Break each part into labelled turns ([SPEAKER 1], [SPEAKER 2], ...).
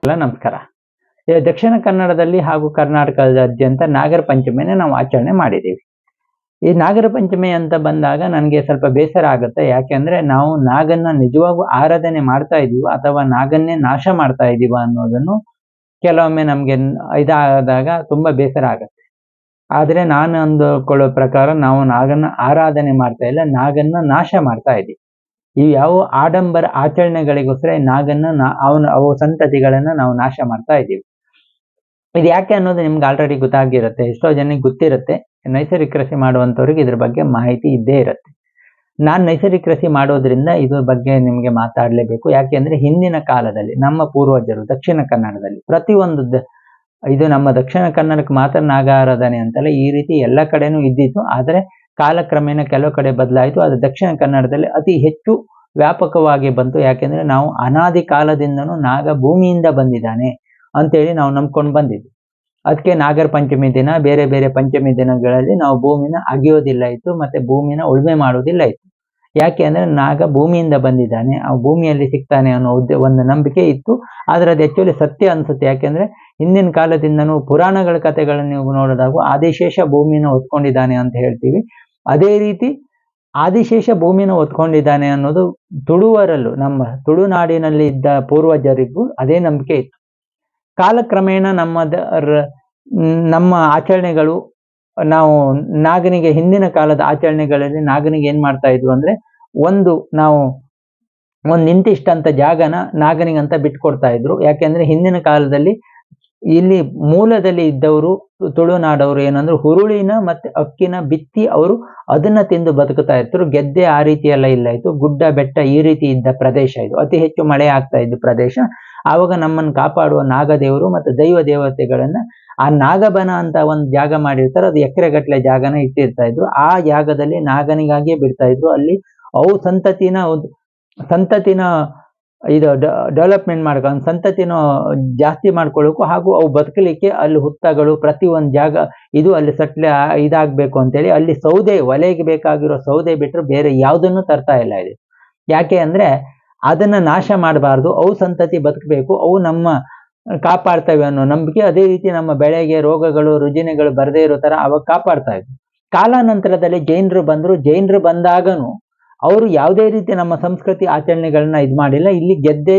[SPEAKER 1] ಎಲ್ಲ ನಮಸ್ಕಾರ. ದಕ್ಷಿಣ ಕನ್ನಡದಲ್ಲಿ ಹಾಗೂ ಕರ್ನಾಟಕದಾದ್ಯಂತ ನಾಗರ ಪಂಚಮಿನ ನಾವು ಆಚರಣೆ ಮಾಡಿದ್ದೀವಿ. ಈ ನಾಗರ ಪಂಚಮಿ ಅಂತ ಬಂದಾಗ ನನಗೆ ಸ್ವಲ್ಪ ಬೇಸರ ಆಗುತ್ತೆ. ಯಾಕೆಂದ್ರೆ ನಾವು ನಾಗನ್ನ ನಿಜವಾಗೂ ಆರಾಧನೆ ಮಾಡ್ತಾ ಇದೀವ ಅಥವಾ ನಾಗನ್ನೇ ನಾಶ ಮಾಡ್ತಾ ಇದೀವ ಅನ್ನೋದನ್ನು ಕೆಲವೊಮ್ಮೆ ನಮ್ಗೆ ಇದಾದಾಗ ತುಂಬಾ ಬೇಸರ ಆಗುತ್ತೆ. ಆದ್ರೆ ನಾನು ಅಂದುಕೊಳ್ಳೋ ಪ್ರಕಾರ ನಾವು ನಾಗನ್ನ ಆರಾಧನೆ ಮಾಡ್ತಾ ಇಲ್ಲ, ನಾಗನ್ನ ನಾಶ ಮಾಡ್ತಾ ಇದೀವಿ. ಈ ಯಾವ ಆಡಂಬರ ಆಚರಣೆಗಳಿಗೋಸ್ಕರ ನಾಗನ್ನ ಅವು ಸಂತತಿಗಳನ್ನ ನಾವು ನಾಶ ಮಾಡ್ತಾ ಇದ್ದೀವಿ. ಇದು ಯಾಕೆ ಅನ್ನೋದು ನಿಮ್ಗೆ ಆಲ್ರೆಡಿ ಗೊತ್ತಾಗಿರುತ್ತೆ, ಎಷ್ಟೋ ಜನಕ್ಕೆ ಗೊತ್ತಿರುತ್ತೆ. ನೈಸರ್ಗಿಕ ಕೃಷಿ ಮಾಡುವಂಥವ್ರಿಗೆ ಇದ್ರ ಬಗ್ಗೆ ಮಾಹಿತಿ ಇದ್ದೇ ಇರುತ್ತೆ. ನಾನು ನೈಸರ್ಗಿಕ ಕೃಷಿ ಮಾಡೋದ್ರಿಂದ ಇದ್ರ ಬಗ್ಗೆ ನಿಮ್ಗೆ ಮಾತಾಡ್ಲೇಬೇಕು. ಯಾಕೆಂದ್ರೆ ಹಿಂದಿನ ಕಾಲದಲ್ಲಿ ನಮ್ಮ ಪೂರ್ವಜರು ದಕ್ಷಿಣ ಕನ್ನಡದಲ್ಲಿ ಪ್ರತಿಯೊಂದು ಇದು ನಮ್ಮ ದಕ್ಷಿಣ ಕನ್ನಡಕ್ಕೆ ಮಾತ್ರ ನಾಗಾರಾಧನೆ ಅಂತಲ್ಲ, ಈ ರೀತಿ ಎಲ್ಲ ಕಡೆನೂ ಇದ್ದಿತ್ತು. ಆದರೆ ಕಾಲಕ್ರಮೇಣ ಕೆಲವು ಕಡೆ ಬದಲಾಯಿತು. ಅದು ದಕ್ಷಿಣ ಕನ್ನಡದಲ್ಲಿ ಅತಿ ಹೆಚ್ಚು ವ್ಯಾಪಕವಾಗಿ ಬಂತು. ಯಾಕೆಂದ್ರೆ ನಾವು ಅನಾದಿ ಕಾಲದಿಂದನೂ ನಾಗ ಭೂಮಿಯಿಂದ ಬಂದಿದ್ದಾನೆ ಅಂತೇಳಿ ನಾವು ನಂಬ್ಕೊಂಡು ಬಂದಿದ್ವಿ. ಅದಕ್ಕೆ ನಾಗರ ಪಂಚಮಿ ದಿನ ಬೇರೆ ಬೇರೆ ಪಂಚಮಿ ದಿನಗಳಲ್ಲಿ ನಾವು ಭೂಮಿನ ಅಗಿಯೋದಿಲ್ಲ ಇತ್ತು, ಮತ್ತೆ ಭೂಮಿನ ಉಳುಮೆ ಮಾಡೋದಿಲ್ಲ ಇತ್ತು. ಯಾಕೆ ಅಂದ್ರೆ ನಾಗ ಭೂಮಿಯಿಂದ ಬಂದಿದ್ದಾನೆ, ಆ ಭೂಮಿಯಲ್ಲಿ ಸಿಗ್ತಾನೆ ಅನ್ನೋ ಒಂದು ನಂಬಿಕೆ ಇತ್ತು. ಆದ್ರೆ ಅದು ಆಕ್ಚುಲಿ ಸತ್ಯ ಅನ್ಸುತ್ತೆ. ಯಾಕೆಂದ್ರೆ ಹಿಂದಿನ ಕಾಲದಿಂದನೂ ಪುರಾಣಗಳ ಕಥೆಗಳನ್ನು ನೀವು ನೋಡಿದಾಗ ಆದಿಶೇಷ ಭೂಮಿನ ಹೊತ್ಕೊಂಡಿದ್ದಾನೆ ಅಂತ ಹೇಳ್ತೀವಿ. ಅದೇ ರೀತಿ ಆದಿಶೇಷ ಭೂಮಿನ ಹೊತ್ಕೊಂಡಿದ್ದಾನೆ ಅನ್ನೋದು ತುಳುವರಲ್ಲೂ, ನಮ್ಮ ತುಳುನಾಡಿನಲ್ಲಿ ಇದ್ದ ಪೂರ್ವಜರಿಗೂ ಅದೇ ನಂಬಿಕೆ ಇತ್ತು. ಕಾಲಕ್ರಮೇಣ ನಮ್ಮ ಆಚರಣೆಗಳು, ನಾವು ನಾಗನಿಗೆ ಹಿಂದಿನ ಕಾಲದ ಆಚರಣೆಗಳಲ್ಲಿ ನಾಗನಿಗೆ ಏನ್ ಮಾಡ್ತಾ ಇದ್ವು ಅಂದ್ರೆ, ನಾವು ಒಂದು ನಿಂತಿಷ್ಟಂತ ಜಾಗನ ನಾಗನಿಗಂತ ಬಿಟ್ಕೊಡ್ತಾ ಇದ್ರು. ಯಾಕೆಂದ್ರೆ ಹಿಂದಿನ ಕಾಲದಲ್ಲಿ ಇಲ್ಲಿ ಮೂಲದಲ್ಲಿ ಇದ್ದವರು ತುಳುನಾಡವರು ಏನಂದ್ರೆ ಹುರುಳಿನ ಮತ್ತೆ ಅಕ್ಕಿನ ಬಿತ್ತಿ ಅವರು ಅದನ್ನ ತಿಂದು ಬದುಕುತ್ತಾ ಇದ್ರು. ಗೆದ್ದೆ ಆ ರೀತಿ ಎಲ್ಲ ಇಲ್ಲ ಇತ್ತು. ಗುಡ್ಡ ಬೆಟ್ಟ ಈ ರೀತಿ ಇದ್ದ ಪ್ರದೇಶ ಇದು, ಅತಿ ಹೆಚ್ಚು ಮಳೆ ಆಗ್ತಾ ಇದ್ದ ಪ್ರದೇಶ. ಆವಾಗ ನಮ್ಮನ್ನು ಕಾಪಾಡುವ ನಾಗದೇವರು ಮತ್ತು ದೈವ ದೇವತೆಗಳನ್ನ ಆ ನಾಗಬನ ಅಂತ ಒಂದು ಜಾಗ ಮಾಡಿರ್ತಾರೆ. ಅದು ಎಕರೆಗಟ್ಟಲೆ ಜಾಗನ ಇಟ್ಟಿರ್ತಾ ಇದ್ರು. ಆ ಜಾಗದಲ್ಲಿ ನಾಗನಿಗಾಗಿಯೇ ಬಿಡ್ತಾ ಇದ್ರು. ಅಲ್ಲಿ ಅವು ಸಂತತಿನ ಇದು ಡೆವಲಪ್ಮೆಂಟ್ ಮಾಡ್ಕೊಂಡು ಸಂತತಿನ ಜಾಸ್ತಿ ಮಾಡ್ಕೊಳ್ಳೋಕು ಹಾಗೂ ಅವು ಬದುಕಲಿಕ್ಕೆ ಅಲ್ಲಿ ಹುತ್ತಗಳು ಪ್ರತಿಯೊಂದು ಜಾಗ ಇದು ಅಲ್ಲಿ ಸಟ್ಲೆ ಇದಾಗಬೇಕು ಅಂತೇಳಿ ಅಲ್ಲಿ ಸೌದೆ, ಒಲೆಗೆ ಬೇಕಾಗಿರೋ ಸೌದೆ ಬಿಟ್ಟರೆ ಬೇರೆ ಯಾವುದನ್ನು ತರ್ತಾ ಇಲ್ಲ ಇದೆ. ಯಾಕೆ ಅಂದ್ರೆ ಅದನ್ನ ನಾಶ ಮಾಡಬಾರ್ದು, ಅವು ಸಂತತಿ ಬದುಕಬೇಕು, ಅವು ನಮ್ಮ ಕಾಪಾಡ್ತವೆ ಅನ್ನೋ ನಂಬಿಕೆ. ಅದೇ ರೀತಿ ನಮ್ಮ ಬೆಳೆಗೆ ರೋಗಗಳು ರುಜಿನಗಳು ಬರದೇ ಇರೋ ತರ ಅವಾಗ ಕಾಪಾಡ್ತಾ ಇದ್ವು. ಕಾಲಾನಂತರದಲ್ಲಿ ಜೈನರು ಬಂದಾಗನು ಅವರು ಯಾವುದೇ ರೀತಿ ನಮ್ಮ ಸಂಸ್ಕೃತಿ ಆಚರಣೆಗಳನ್ನ ಇದು ಮಾಡಿಲ್ಲ. ಇಲ್ಲಿ ಗೆದ್ದೆ,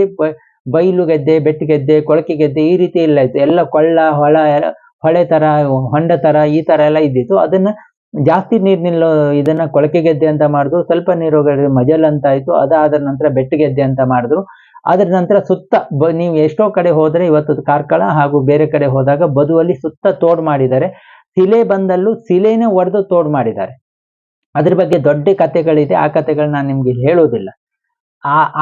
[SPEAKER 1] ಬೈಲು ಗೆದ್ದೆ, ಬೆಟ್ಟು ಗೆದ್ದೆ, ಕೊಳಕೆ ಗೆದ್ದೆ ಈ ರೀತಿ ಇಲ್ಲ ಇತ್ತು. ಎಲ್ಲ ಕೊಳ್ಳ ಹೊಳೆ ತರ, ಹೊಂಡ ತರ ಈ ತರ ಎಲ್ಲ ಇದ್ದಿತ್ತು. ಅದನ್ನ ಜಾಸ್ತಿ ನೀರ್ ನಿಲ್ಲೋ ಇದನ್ನ ಕೊಳಕೆ ಗೆದ್ದೆ ಅಂತ ಮಾಡಿದ್ರು. ಸ್ವಲ್ಪ ನೀರು ಮಜಲ್ ಅಂತ ಆಯ್ತು. ಅದಾದ ನಂತರ ಬೆಟ್ಟು ಗೆದ್ದೆ ಅಂತ ಮಾಡಿದ್ರು. ಅದ್ರ ನಂತರ ಸುತ್ತ ನೀವು ಎಷ್ಟೋ ಕಡೆ ಹೋದ್ರೆ ಇವತ್ತು ಕಾರ್ಕಳ ಹಾಗೂ ಬೇರೆ ಕಡೆ ಹೋದಾಗ ಬದುವಲ್ಲಿ ಸುತ್ತ ತೋಡ್ ಮಾಡಿದ್ದಾರೆ. ಶಿಲೆ ಬಂದಲ್ಲೂ ಶಿಲೆನೇ ಒಡೆದು ತೋಡ್ ಮಾಡಿದ್ದಾರೆ. ಅದ್ರ ಬಗ್ಗೆ ದೊಡ್ಡ ಕಥೆಗಳಿದೆ, ಆ ಕಥೆಗಳನ್ನ ನಾನು ನಿಮ್ಗೆ ಹೇಳೋದಿಲ್ಲ.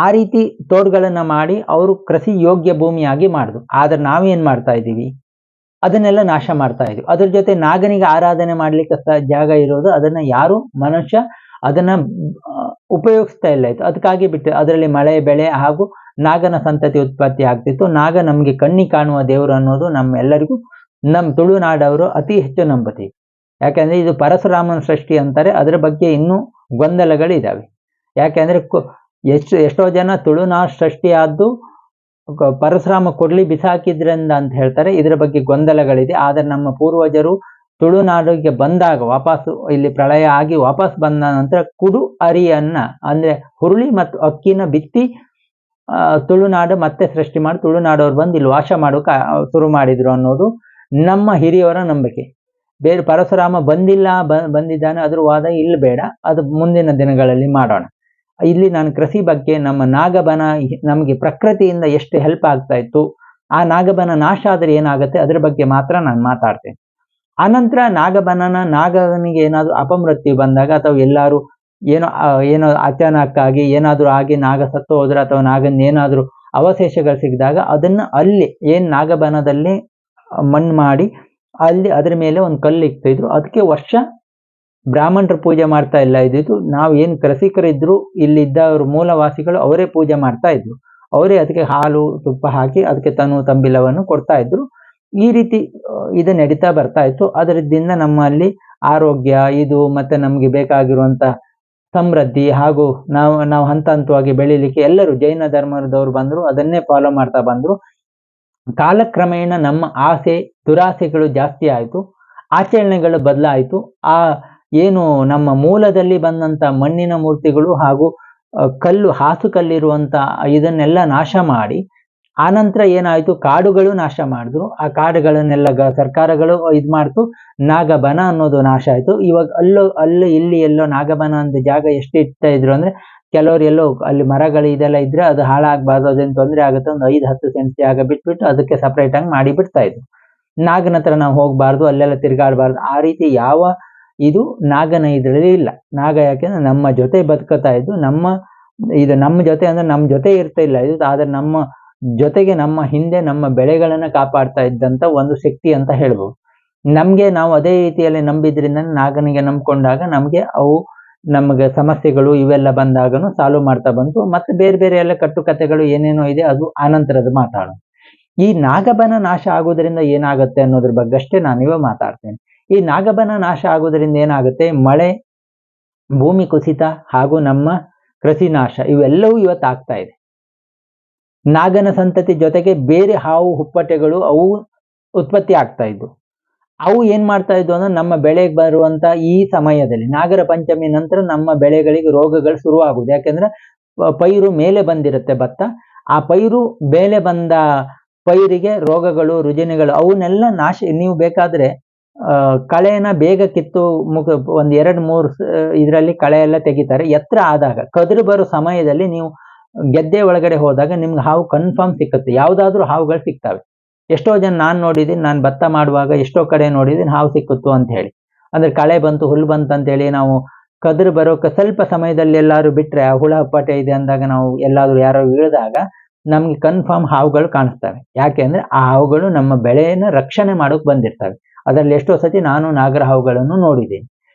[SPEAKER 1] ಆ ರೀತಿ ತೋಡ್ಗಳನ್ನ ಮಾಡಿ ಅವರು ಕೃಷಿ ಯೋಗ್ಯ ಭೂಮಿಯಾಗಿ ಮಾಡಿದ್ರು. ಆದ್ರೆ ನಾವೇನ್ ಮಾಡ್ತಾ ಇದ್ದೀವಿ, ಅದನ್ನೆಲ್ಲ ನಾಶ ಮಾಡ್ತಾ ಇದೀವಿ. ಅದ್ರ ಜೊತೆ ನಾಗನಿಗೆ ಆರಾಧನೆ ಮಾಡ್ಲಿಕ್ಕೆ ಜಾಗ ಇರೋದು, ಅದನ್ನ ಯಾರು ಮನುಷ್ಯ ಅದನ್ನ ಉಪಯೋಗಿಸ್ತಾ ಇಲ್ಲ ಇತ್ತು. ಅದಕ್ಕಾಗಿ ಬಿಟ್ಟು ಅದರಲ್ಲಿ ಮಳೆ ಬೆಳೆ ಹಾಗೂ ನಾಗನ ಸಂತತಿ ಉತ್ಪತ್ತಿ ಆಗ್ತಿತ್ತು. ನಾಗ ನಮ್ಗೆ ಕಣ್ಣಿ ಕಾಣುವ ದೇವರು ಅನ್ನೋದು ನಮ್ಮೆಲ್ಲರಿಗೂ, ನಮ್ಮ ತುಳುನಾಡವರು ಅತಿ ಹೆಚ್ಚು ನಂಬುತ್ತೀವಿ. ಯಾಕೆಂದ್ರೆ ಇದು ಪರಶುರಾಮನ ಸೃಷ್ಟಿ ಅಂತಾರೆ. ಅದ್ರ ಬಗ್ಗೆ ಇನ್ನೂ ಗೊಂದಲಗಳಿದಾವೆ. ಯಾಕೆಂದ್ರೆ ಎಷ್ಟೋ ಜನ ತುಳುನಾಡು ಸೃಷ್ಟಿ ಆದ್ದು ಪರಶುರಾಮ ಕೊಡ್ಲಿ ಬಿಸಾಕಿದ್ರಿಂದ ಅಂತ ಹೇಳ್ತಾರೆ. ಇದ್ರ ಬಗ್ಗೆ ಗೊಂದಲಗಳಿದೆ. ಆದ್ರೆ ನಮ್ಮ ಪೂರ್ವಜರು ತುಳುನಾಡಿಗೆ ಬಂದಾಗ ವಾಪಸ್ಸು ಇಲ್ಲಿ ಪ್ರಳಯ ಆಗಿ ವಾಪಸ್ ಬಂದ ನಂತರ ಕುಡು ಅರಿಯನ್ನ ಅಂದ್ರೆ ಹುರುಳಿ ಮತ್ತು ಅಕ್ಕಿನ ಬಿತ್ತಿ ತುಳುನಾಡು ಮತ್ತೆ ಸೃಷ್ಟಿ ಮಾಡಿ ತುಳುನಾಡವ್ರು ಬಂದು ಇಲ್ಲಿ ವಾಸ ಮಾಡೋಕೆ ಶುರು ಮಾಡಿದ್ರು ಅನ್ನೋದು ನಮ್ಮ ಹಿರಿಯವರ ನಂಬಿಕೆ. ಬೇರೆ ಪರಶುರಾಮ ಬಂದಿದ್ದಾನೆ ಅದ್ರ ವಾದ ಇಲ್ಲಿ ಬೇಡ, ಅದು ಮುಂದಿನ ದಿನಗಳಲ್ಲಿ ಮಾಡೋಣ. ಇಲ್ಲಿ ನಾನು ಕೃಷಿ ಬಗ್ಗೆ, ನಮ್ಮ ನಾಗಬನ ನಮಗೆ ಪ್ರಕೃತಿಯಿಂದ ಎಷ್ಟು ಹೆಲ್ಪ್ ಆಗ್ತಾ ಇತ್ತು, ಆ ನಾಗಬನ ನಾಶ ಆದ್ರೆ ಏನಾಗುತ್ತೆ ಅದ್ರ ಬಗ್ಗೆ ಮಾತ್ರ ನಾನು ಮಾತಾಡ್ತೇನೆ. ಆನಂತರ ನಾಗನಿಗೆ ಏನಾದ್ರು ಅಪಮೃತ್ಯು ಬಂದಾಗ ಅಥವಾ ಎಲ್ಲಾರು ಏನೋ ಅಚಾನಕ್ಕಾಗಿ ಏನಾದ್ರು ಆಗಿ ನಾಗ ಸತ್ತು ಹೋದ್ರೆ ಅಥವಾ ನಾಗನ್ ಏನಾದ್ರು ಅವಶೇಷಗಳು ಸಿಕ್ಕಿದಾಗ ಅದನ್ನ ಅಲ್ಲಿ ನಾಗಬನದಲ್ಲಿ ಮಣ್ಣು ಮಾಡಿ ಅಲ್ಲಿ ಅದ್ರ ಮೇಲೆ ಒಂದು ಕಲ್ಲು ಇಕ್ತಿದ್ರು. ಅದಕ್ಕೆ ವರ್ಷ ಬ್ರಾಹ್ಮಣರು ಪೂಜೆ ಮಾಡ್ತಾ ಇಲ್ಲ ಇದ್ದಿದ್ದು. ನಾವು ಕೃಷಿಕರಿದ್ರು ಇಲ್ಲಿದ್ದವರು ಮೂಲವಾಸಿಗಳು ಅವರೇ ಪೂಜೆ ಮಾಡ್ತಾ ಇದ್ರು. ಅವರೇ ಅದಕ್ಕೆ ಹಾಲು ತುಪ್ಪ ಹಾಕಿ ಅದಕ್ಕೆ ತಂಬಿಲವನ್ನು ಕೊಡ್ತಾ ಇದ್ರು. ಈ ರೀತಿ ಇದು ನಡೀತಾ ಬರ್ತಾ ಇತ್ತು. ಅದರಿಂದ ನಮ್ಮಲ್ಲಿ ಆರೋಗ್ಯ ಇದು ಮತ್ತೆ ನಮ್ಗೆ ಬೇಕಾಗಿರುವಂತ ಸಮೃದ್ಧಿ ಹಾಗೂ ನಾವು ಹಂತ ಹಂತವಾಗಿ ಬೆಳಿಲಿಕ್ಕೆ ಎಲ್ಲರೂ ಜೈನ ಧರ್ಮದವ್ರು ಬಂದ್ರು, ಅದನ್ನೇ ಫಾಲೋ ಮಾಡ್ತಾ ಬಂದ್ರು. ಕಾಲಕ್ರಮೇಣ ನಮ್ಮ ಆಸೆ ದುರಾಸೆಗಳು ಜಾಸ್ತಿ ಆಯಿತು, ಆಚರಣೆಗಳು ಬದಲಾಯಿತು. ಆ ಏನು ನಮ್ಮ ಮೂಲದಲ್ಲಿ ಬಂದಂಥ ಮಣ್ಣಿನ ಮೂರ್ತಿಗಳು ಹಾಗೂ ಹಾಸು ಕಲ್ಲಿರುವಂಥ ಇದನ್ನೆಲ್ಲ ನಾಶ ಮಾಡಿ, ಆನಂತರ ಏನಾಯಿತು, ಕಾಡುಗಳು ನಾಶ ಮಾಡಿದ್ರು. ಆ ಕಾಡುಗಳನ್ನೆಲ್ಲ ಸರ್ಕಾರಗಳು ಇದು ಮಾಡ್ತು, ನಾಗಬನ ಅನ್ನೋದು ನಾಶ ಆಯಿತು. ಇವಾಗ ಅಲ್ಲಿ ಇಲ್ಲಿ ಎಲ್ಲೋ ನಾಗಬನ ಅಂತ ಜಾಗ ಎಷ್ಟು ಇಡ್ತಾ ಇದ್ರು ಅಂದರೆ, ಕೆಲವರು ಎಲ್ಲೋ ಅಲ್ಲಿ ಮರಗಳು ಇದೆಲ್ಲ ಇದ್ರೆ ಅದು ಹಾಳಾಗಬಾರ್ದು, ಅದೇನು ತೊಂದರೆ ಆಗುತ್ತೆ, ಒಂದು 5-10 ಸೆಂಟ್ ಜಾಗ ಬಿಟ್ಬಿಟ್ಟು ಅದಕ್ಕೆ ಸಪ್ರೇಟಾಗಿ ಮಾಡಿ ಬಿಡ್ತಾ ಇದ್ರು. ನಾಗನ ಹತ್ರ ನಾವು ಹೋಗಬಾರ್ದು, ಅಲ್ಲೆಲ್ಲ ತಿರುಗಾಡಬಾರ್ದು, ಆ ರೀತಿ ಯಾವ ಇದು ನಾಗನ ಇದರಲ್ಲಿ ಇಲ್ಲ. ನಾಗ ಯಾಕೆಂದ್ರೆ ನಮ್ಮ ಜೊತೆ ಬದುಕುತ್ತಾ ಇದ್ದು, ನಮ್ಮ ಜೊತೆ ಅಂದ್ರೆ ನಮ್ಮ ಜೊತೆ ಇರ್ತಾ ಇಲ್ಲ ಇದು, ಆದ್ರೆ ನಮ್ಮ ಜೊತೆಗೆ ನಮ್ಮ ಹಿಂದೆ ನಮ್ಮ ಬೆಳೆಗಳನ್ನ ಕಾಪಾಡ್ತಾ ಇದ್ದಂತ ಒಂದು ಶಕ್ತಿ ಅಂತ ಹೇಳ್ಬೋದು. ನಾವು ಅದೇ ರೀತಿಯಲ್ಲಿ ನಂಬಿದ್ರಿಂದ ನಾಗನಿಗೆ ನಂಬ್ಕೊಂಡಾಗ ನಮಗೆ ಸಮಸ್ಯೆಗಳು ಇವೆಲ್ಲ ಬಂದಾಗನು ಸಾಲ್ವ್ ಮಾಡ್ತಾ ಬಂತು. ಮತ್ತೆ ಬೇರೆ ಬೇರೆ ಎಲ್ಲ ಕಟ್ಟುಕತೆಗಳು ಏನೇನೋ ಇದೆ, ಅದು ಆನಂತರದ ಮಾತಾಡೋಣ. ಈ ನಾಗಬನ ನಾಶ ಆಗೋದ್ರಿಂದ ಏನಾಗುತ್ತೆ ಅನ್ನೋದ್ರ ಬಗ್ಗೆ ಅಷ್ಟೇ ನಾನಿವ ಮಾತಾಡ್ತೇನೆ. ಈ ನಾಗಬನ ನಾಶ ಆಗೋದ್ರಿಂದ ಏನಾಗುತ್ತೆ, ಮಳೆ, ಭೂಮಿ ಕುಸಿತ ಹಾಗೂ ನಮ್ಮ ಕೃಷಿ ನಾಶ ಇವೆಲ್ಲವೂ ಇವತ್ತು ಆಗ್ತಾ ಇದೆ. ನಾಗನ ಸಂತತಿ ಜೊತೆಗೆ ಬೇರೆ ಹಾವು ಹುಪ್ಪಟೆಗಳು ಅವು ಉತ್ಪತ್ತಿ ಆಗ್ತಾ ಇದ್ವು. ಅವು ಏನ್ ಮಾಡ್ತಾ ಇದ್ವು ಅಂದ್ರೆ, ನಮ್ಮ ಬೆಳೆಗೆ ಬರುವಂತ ಈ ಸಮಯದಲ್ಲಿ ನಾಗರ ಪಂಚಮಿ ನಂತರ ನಮ್ಮ ಬೆಳೆಗಳಿಗೆ ರೋಗಗಳು ಶುರುವಾಗುವುದು. ಯಾಕೆಂದ್ರೆ ಪೈರು ಮೇಲೆ ಬಂದಿರುತ್ತೆ ಭತ್ತ, ಆ ಪೈರು ಮೇಲೆ ಬಂದ ಪೈರಿಗೆ ರೋಗಗಳು ರುಜಿನಗಳು ಅವನ್ನೆಲ್ಲ ನಾಶ. ನೀವು ಬೇಕಾದ್ರೆ ಕಳೆನ ಬೇಗ ಕಿತ್ತು ಒಂದ್ 2-3 ಇದರಲ್ಲಿ ಕಳೆ ಎಲ್ಲ ತೆಗಿತಾರೆ. ಎತ್ತರ ಆದಾಗ ಕದುರು ಬರೋ ಸಮಯದಲ್ಲಿ ನೀವು ಗೆದ್ದೆ ಒಳಗಡೆ ಹೋದಾಗ ನಿಮ್ಗೆ ಹಾವು ಕನ್ಫರ್ಮ್ ಸಿಕ್ಕುತ್ತೆ, ಯಾವ್ದಾದ್ರು ಹಾವುಗಳು ಸಿಗ್ತವೆ. ಎಷ್ಟೋ ಜನ ನಾನು ನೋಡಿದ್ದೀನಿ, ನಾನು ಭತ್ತ ಮಾಡುವಾಗ ಎಷ್ಟೋ ಕಡೆ ನೋಡಿದ್ದೀನಿ ಹಾವು ಸಿಕ್ಕುತ್ತು ಅಂತ ಹೇಳಿ. ಅಂದ್ರೆ ಕಳೆ ಬಂತು, ಹುಲ್ಲು ಬಂತು ಅಂತೇಳಿ ನಾವು ಕದುರು ಬರೋಕೆ ಸ್ವಲ್ಪ ಸಮಯದಲ್ಲಿ ಎಲ್ಲಾರು ಬಿಟ್ರೆ, ಆ ಹುಳ ಹಪ್ಪಟೆ ಇದೆ ಅಂದಾಗ ನಾವು ಎಲ್ಲಾದ್ರೂ ಯಾರೋ ಇಳಿದಾಗ ನಮ್ಗೆ ಕನ್ಫರ್ಮ್ ಹಾವುಗಳು ಕಾಣಿಸ್ತವೆ. ಯಾಕೆ ಅಂದ್ರೆ ಆ ಹಾವುಗಳು ನಮ್ಮ ಬೆಳೆಯನ್ನು ರಕ್ಷಣೆ ಮಾಡೋಕೆ ಬಂದಿರ್ತವೆ. ಅದರಲ್ಲಿ ಎಷ್ಟೋ ಸತಿ ನಾನು ನಾಗರ ಹಾವುಗಳನ್ನು ನೋಡಿದ್ದೀನಿ.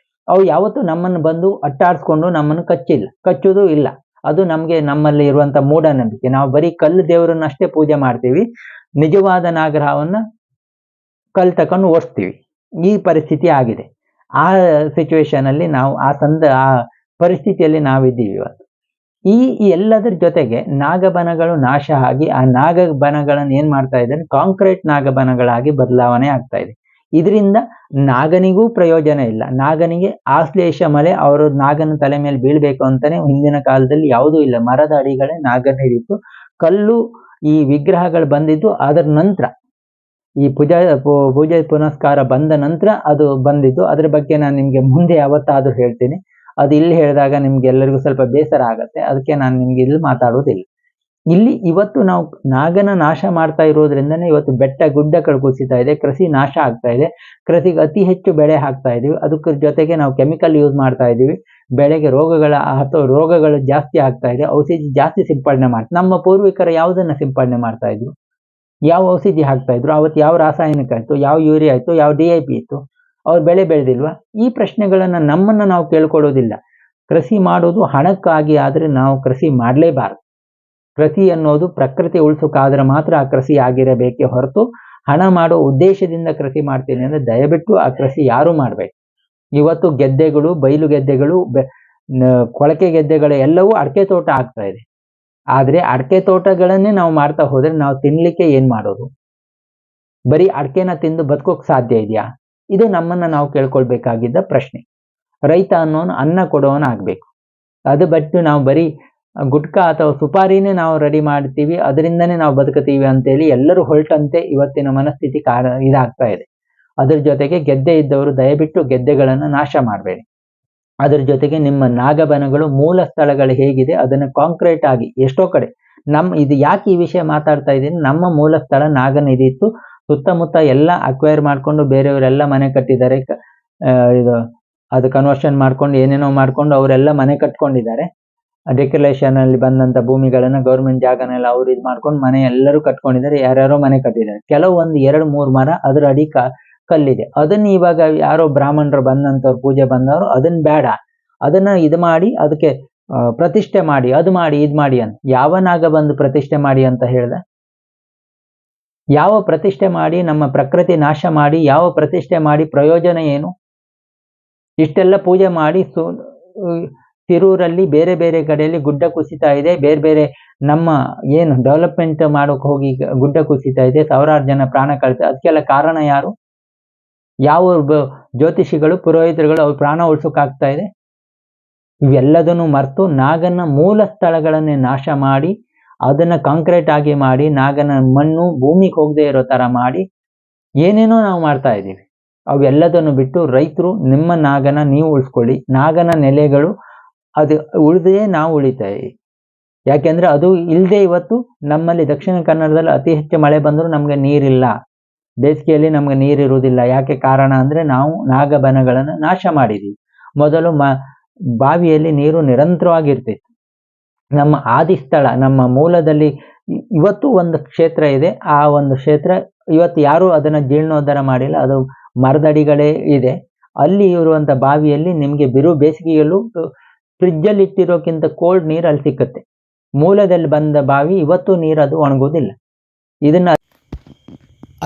[SPEAKER 1] ಅವು ಯಾವತ್ತೂ ನಮ್ಮನ್ನು ಬಂದು ಅಟ್ಟಾಡಿಸ್ಕೊಂಡು ನಮ್ಮನ್ನು ಕಚ್ಚುವುದು ಇಲ್ಲ. ಅದು ನಮ್ಮಲ್ಲಿ ಇರುವಂತ ಮೂಢನಂಬಿಕೆ. ನಾವು ಬರೀ ಕಲ್ಲು ದೇವರನ್ನಷ್ಟೇ ಪೂಜೆ ಮಾಡ್ತೀವಿ, ನಿಜವಾದ ನಾಗರ ಹಾವನ್ನ ಕಲ್ಲು ತಕೊಂಡು ಓಡಿಸ್ತೀವಿ. ಈ ಪರಿಸ್ಥಿತಿ ಆಗಿದೆ. ಆ ಸಿಚುವೇಶನ್ ಅಲ್ಲಿ ನಾವು ಆ ಪರಿಸ್ಥಿತಿಯಲ್ಲಿ ನಾವಿದ್ದೀವಿ ಇವತ್ತು. ಈ ಎಲ್ಲದರ ಜೊತೆಗೆ ನಾಗಬನಗಳು ನಾಶ ಆಗಿ, ಆ ನಾಗಬನಗಳನ್ನು ಏನ್ ಮಾಡ್ತಾ ಇದ್ದಾರೆ, ಕಾಂಕ್ರೀಟ್ ನಾಗಬನಗಳಾಗಿ ಬದಲಾವಣೆ ಆಗ್ತಾ ಇದೆ. ಇದರಿಂದ ನಾಗನಿಗೂ ಪ್ರಯೋಜನ ಇಲ್ಲ. ನಾಗನಿಗೆ ಆಶ್ಲೇಷ ಮಳೆ ಅವರು ನಾಗನ ತಲೆ ಮೇಲೆ ಬೀಳ್ಬೇಕು ಅಂತಾನೆ ಹಿಂದಿನ ಕಾಲದಲ್ಲಿ ಯಾವುದೂ ಇಲ್ಲ. ಮರದ ಅಡಿಗಳೇ ನಾಗನ ಹಿಡಿತು. ಕಲ್ಲು ಈ ವಿಗ್ರಹಗಳು ಬಂದಿದ್ದು ಅದರ ನಂತರ, ಈ ಪೂಜೆ ಪುನಸ್ಕಾರ ಬಂದ ನಂತರ ಅದು ಬಂದಿದ್ದು. ಅದ್ರ ಬಗ್ಗೆ ನಾನು ನಿಮ್ಗೆ ಮುಂದೆ ಯಾವತ್ತಾದ್ರೂ ಹೇಳ್ತೀನಿ. ಅದು ಇಲ್ಲಿ ಹೇಳಿದಾಗ ನಿಮ್ಗೆ ಎಲ್ಲರಿಗೂ ಸ್ವಲ್ಪ ಬೇಸರ ಆಗತ್ತೆ, ಅದಕ್ಕೆ ನಾನು ನಿಮ್ಗೆ ಇಲ್ಲಿ ಮಾತಾಡೋದಿಲ್ಲ. ಇಲ್ಲಿ ಇವತ್ತು ನಾವು ನಾಗನ ನಾಶ ಮಾಡ್ತಾ ಇರೋದ್ರಿಂದನೇ ಇವತ್ತು ಬೆಟ್ಟ ಗುಡ್ಡಗಳು ಕುಸಿತಾ ಇದೆ, ಕೃಷಿ ನಾಶ ಆಗ್ತಾ ಇದೆ, ಕೃಷಿಗೆ ಅತಿ ಹೆಚ್ಚು ಬೆಳೆ ಹಾಕ್ತಾ ಇದೀವಿ. ಅದಕ್ಕೆ ಜೊತೆಗೆ ನಾವು ಕೆಮಿಕಲ್ ಯೂಸ್ ಮಾಡ್ತಾ ಇದೀವಿ, ಬೆಳೆಗೆ ರೋಗಗಳು ಜಾಸ್ತಿ ಆಗ್ತಾ ಇದೆ, ಔಷಧಿ ಜಾಸ್ತಿ ಸಿಂಪಡಣೆ ಮಾಡ್ತಾರೆ. ನಮ್ಮ ಪೂರ್ವಿಕರು ಯಾವುದನ್ನ ಸಿಂಪಡಣೆ ಮಾಡ್ತಾ ಇದ್ರು, ಯಾವ ಔಷಧಿ ಹಾಕ್ತಾ ಇದ್ರು, ಅವತ್ತು ಯಾವ ರಾಸಾಯನಿಕ ಆಯ್ತು, ಯಾವ ಯೂರಿಯಾ ಆಯ್ತು, ಯಾವ DIP ಇತ್ತು, ಅವ್ರು ಬೆಳೆ ಬೆಳೆದಿಲ್ವಾ? ಈ ಪ್ರಶ್ನೆಗಳನ್ನ ನಾವು ಕೇಳ್ಕೊಳ್ಳೋದಿಲ್ಲ. ಕೃಷಿ ಮಾಡೋದು ಹಣಕ್ಕಾಗಿ ಆದ್ರೆ ನಾವು ಕೃಷಿ ಮಾಡಲೇಬಾರದು. ಕೃಷಿ ಅನ್ನೋದು ಪ್ರಕೃತಿ ಉಳಿಸೋಕಾದ್ರೆ ಮಾತ್ರ ಆ ಕೃಷಿ ಆಗಿರಬೇಕೇ ಹೊರತು, ಹಣ ಮಾಡೋ ಉದ್ದೇಶದಿಂದ ಕೃಷಿ ಮಾಡ್ತೀನಿ ಅಂದ್ರೆ ದಯವಿಟ್ಟು ಆ ಕೃಷಿ ಯಾರು ಮಾಡ್ಬೇಕು. ಇವತ್ತು ಗೆದ್ದೆಗಳು, ಬಯಲು ಗೆದ್ದೆಗಳು, ಕೊಳಕೆ ಗೆದ್ದೆಗಳು ಎಲ್ಲವೂ ಅಡಕೆ ತೋಟ ಆಗ್ತಾ ಇದೆ. ಆದ್ರೆ ಅಡಕೆ ತೋಟಗಳನ್ನೇ ನಾವು ಮಾಡ್ತಾ ಹೋದ್ರೆ ನಾವು ತಿನ್ಲಿಕ್ಕೆ ಏನ್ ಮಾಡೋದು? ಬರೀ ಅಡಕೆನ ತಿಂದು ಬದುಕೋಕ್ ಸಾಧ್ಯ ಇದೆಯಾ? ಇದು ನಮ್ಮನ್ನ ನಾವು ಕೇಳ್ಕೊಳ್ಬೇಕಾಗಿದ್ದ ಪ್ರಶ್ನೆ. ರೈತ ಅನ್ನೋನು ಅನ್ನ ಕೊಡೋನ ಆಗ್ಬೇಕು. ಅದು ಬಿಟ್ಟು ನಾವು ಬರೀ ಗುಟ್ಕಾ ಅಥವಾ ಸುಪಾರಿನೇ ನಾವು ರೆಡಿ ಮಾಡ್ತೀವಿ, ಅದರಿಂದನೇ ನಾವು ಬದುಕುತ್ತೀವಿ ಅಂತೇಳಿ ಎಲ್ಲರೂ ಹೊರಟಂತೆ ಇವತ್ತಿನ ಮನಸ್ಥಿತಿ ಇದಾಗ್ತಾ ಇದೆ. ಅದ್ರ ಜೊತೆಗೆ ಗೆದ್ದೆ ಇದ್ದವರು ದಯವಿಟ್ಟು ಗೆದ್ದೆಗಳನ್ನು ನಾಶ ಮಾಡಬೇಡಿ. ಅದ್ರ ಜೊತೆಗೆ ನಿಮ್ಮ ನಾಗಬನಗಳು ಮೂಲ ಸ್ಥಳಗಳು ಹೇಗಿದೆ ಅದನ್ನು ಕಾಂಕ್ರೀಟ್ ಆಗಿ, ಎಷ್ಟೋ ಕಡೆ ಇದು ಯಾಕೆ ಈ ವಿಷಯ ಮಾತಾಡ್ತಾ ಇದ್ದೀನಿ, ನಮ್ಮ ಮೂಲ ಸ್ಥಳ ನಾಗನ ಇದಿತ್ತು, ಸುತ್ತಮುತ್ತ ಎಲ್ಲ ಅಕ್ವೈರ್ ಮಾಡ್ಕೊಂಡು ಬೇರೆಯವರೆಲ್ಲ ಮನೆ ಕಟ್ಟಿದ್ದಾರೆ. ಅದು ಕನ್ವರ್ಷನ್ ಮಾಡ್ಕೊಂಡು ಏನೇನೋ ಮಾಡ್ಕೊಂಡು ಅವರೆಲ್ಲ ಮನೆ ಕಟ್ಕೊಂಡಿದ್ದಾರೆ. ಡೆಕ್ಯುಲೇಷನ್ ಅಲ್ಲಿ ಬಂದಂತ ಭೂಮಿಗಳನ್ನ ಗೌರ್ಮೆಂಟ್ ಜಾಗನೆಲ್ಲ ಅವ್ರು ಇದು ಮಾಡ್ಕೊಂಡು ಮನೆ ಎಲ್ಲರೂ ಕಟ್ಕೊಂಡಿದ್ದಾರೆ, ಯಾರ್ಯಾರೋ ಮನೆ ಕಟ್ಟಿದ್ದಾರೆ. ಕೆಲವು 1-2-3 ಮರ ಅದರ ಅಡಿ ಕಲ್ಲಿದೆ. ಅದನ್ನ ಇವಾಗ ಯಾರೋ ಬ್ರಾಹ್ಮಣರು ಬಂದಂತವ್ರು ಪೂಜೆ ಬಂದವರು ಅದನ್ನ ಬೇಡ, ಅದನ್ನ ಇದು ಮಾಡಿ ಅದಕ್ಕೆ ಪ್ರತಿಷ್ಠೆ ಮಾಡಿ, ಅದು ಮಾಡಿ ಇದು ಮಾಡಿ ಅಂತ ಯಾವ ನಾಗ ಬಂದು ಪ್ರತಿಷ್ಠೆ ಮಾಡಿ ಅಂತ ಹೇಳ್ದ? ಯಾವ ಪ್ರತಿಷ್ಠೆ ಮಾಡಿ ನಮ್ಮ ಪ್ರಕೃತಿ ನಾಶ ಮಾಡಿ, ಯಾವ ಪ್ರತಿಷ್ಠೆ ಮಾಡಿ ಪ್ರಯೋಜನ ಏನು? ಇಷ್ಟೆಲ್ಲ ಪೂಜೆ ಮಾಡಿ ತಿರೂರಲ್ಲಿ ಬೇರೆ ಬೇರೆ ಕಡೆಯಲ್ಲಿ ಗುಡ್ಡ ಕುಸಿತ ಇದೆ, ಬೇರೆ ಬೇರೆ ನಮ್ಮ ಏನು ಡೆವಲಪ್ಮೆಂಟ್ ಮಾಡೋಕೆ ಹೋಗಿ ಗುಡ್ಡ ಕುಸಿತ ಇದೆ, ಸಾವಿರಾರು ಜನ ಪ್ರಾಣ ಕಳ್ತಾರೆ. ಅದಕ್ಕೆಲ್ಲ ಕಾರಣ ಯಾರು? ಯಾವ ಜ್ಯೋತಿಷಿಗಳು, ಪುರೋಹಿತರುಗಳು ಅವ್ರ ಪ್ರಾಣ ಉಳಿಸೋಕ್ಕಾಗ್ತಾ ಇದೆ? ಇವೆಲ್ಲದನ್ನು ಮರೆತು ನಾಗನ ಮೂಲ ಸ್ಥಳಗಳನ್ನೇ ನಾಶ ಮಾಡಿ ಅದನ್ನ ಕಾಂಕ್ರೀಟ್ ಆಗಿ ಮಾಡಿ ನಾಗನ ಮಣ್ಣು ಭೂಮಿಗೆ ಹೋಗದೆ ಇರೋ ತರ ಮಾಡಿ ಏನೇನೋ ನಾವು ಮಾಡ್ತಾ ಇದ್ದೀವಿ. ಅವೆಲ್ಲದನ್ನು ಬಿಟ್ಟು ರೈತರು ನಿಮ್ಮ ನಾಗನ ನೀವು ಉಳಿಸ್ಕೊಳ್ಳಿ. ನಾಗನ ನೆಲೆಗಳು ಅದು ಉಳಿದೇ ನಾವು ಉಳಿತಾ ಇದ್ದೀವಿ. ಯಾಕೆಂದ್ರೆ ಅದು ಇಲ್ಲದೆ ಇವತ್ತು ನಮ್ಮಲ್ಲಿ ದಕ್ಷಿಣ ಕನ್ನಡದಲ್ಲಿ ಅತಿ ಹೆಚ್ಚು ಮಳೆ ಬಂದರೂ ನಮಗೆ ನೀರಿಲ್ಲ. ಬೇಸಿಗೆಯಲ್ಲಿ ನಮಗೆ ನೀರಿರುವುದಿಲ್ಲ. ಯಾಕೆ ಕಾರಣ ಅಂದ್ರೆ ನಾವು ನಾಗಬನಗಳನ್ನು ನಾಶ ಮಾಡಿದ್ದೀವಿ. ಮೊದಲು ಬಾವಿಯಲ್ಲಿ ನೀರು ನಿರಂತರವಾಗಿರ್ತಿತ್ತು. ನಮ್ಮ ಆದಿಸ್ಥಳ, ನಮ್ಮ ಮೂಲದಲ್ಲಿ ಇವತ್ತು ಒಂದು ಕ್ಷೇತ್ರ ಇದೆ. ಆ ಒಂದು ಕ್ಷೇತ್ರ ಇವತ್ತು ಯಾರು ಅದನ್ನ ಜೀರ್ಣೋದ್ಧಾರ ಮಾಡಿಲ್ಲ. ಅದು ಮರದಡಿಗಳೇ ಇದೆ. ಅಲ್ಲಿ ಇರುವಂತ ಬಾವಿಯಲ್ಲಿ ನಿಮಗೆ ಬಿರು ಬೇಸಿಗೆಯಲ್ಲೂ ಫ್ರಿಜ್ಜಲ್ಲಿ ಇಟ್ಟಿರೋಕ್ಕಿಂತ ಕೋಲ್ಡ್ ನೀರು ಅಲ್ಲಿ ಸಿಕ್ಕತ್ತೆ. ಮೂಲದಲ್ಲಿ ಬಂದ ಬಾವಿ ಇವತ್ತು ನೀರು ಅದು ಒಣಗೋದಿಲ್ಲ.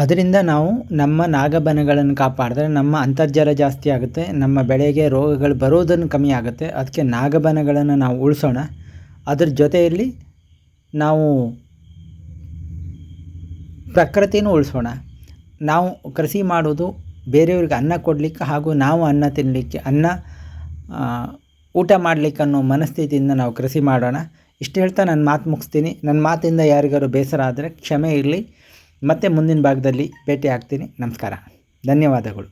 [SPEAKER 1] ಅದರಿಂದ ನಾವು ನಮ್ಮ ನಾಗಬನಗಳನ್ನು ಕಾಪಾಡಿದ್ರೆ ನಮ್ಮ ಅಂತರ್ಜಲ ಜಾಸ್ತಿ ಆಗುತ್ತೆ, ನಮ್ಮ ಬೆಳೆಗೆ ರೋಗಗಳು ಬರೋದನ್ನು ಕಮ್ಮಿ ಆಗುತ್ತೆ. ಅದಕ್ಕೆ ನಾಗಬನಗಳನ್ನು ನಾವು ಉಳಿಸೋಣ. ಅದ್ರ ಜೊತೆಯಲ್ಲಿ ನಾವು ಪ್ರಕೃತಿನೂ ಉಳಿಸೋಣ. ನಾವು ಕೃಷಿ ಮಾಡೋದು ಬೇರೆಯವ್ರಿಗೆ ಅನ್ನ ಕೊಡಲಿಕ್ಕೆ ಹಾಗೂ ನಾವು ಅನ್ನ ತಿನ್ನಲಿಕ್ಕೆ, ಊಟ ಮಾಡಲಿಕ್ಕೆ ಅನ್ನೋ ಮನಸ್ಥಿತಿಯಿಂದ ನಾವು ಕೃಷಿ ಮಾಡೋಣ. ಇಷ್ಟು ಹೇಳ್ತಾ ನನ್ನ ಮಾತು ಮುಗಿಸ್ತೀನಿ. ನನ್ನ ಮಾತಿಂದ ಯಾರಿಗಾರು ಬೇಸರ ಆದರೆ ಕ್ಷಮೆ ಇರಲಿ. ಮತ್ತೆ ಮುಂದಿನ ಭಾಗದಲ್ಲಿ ಭೇಟಿ ಆಗ್ತೀನಿ. ನಮಸ್ಕಾರ, ಧನ್ಯವಾದಗಳು.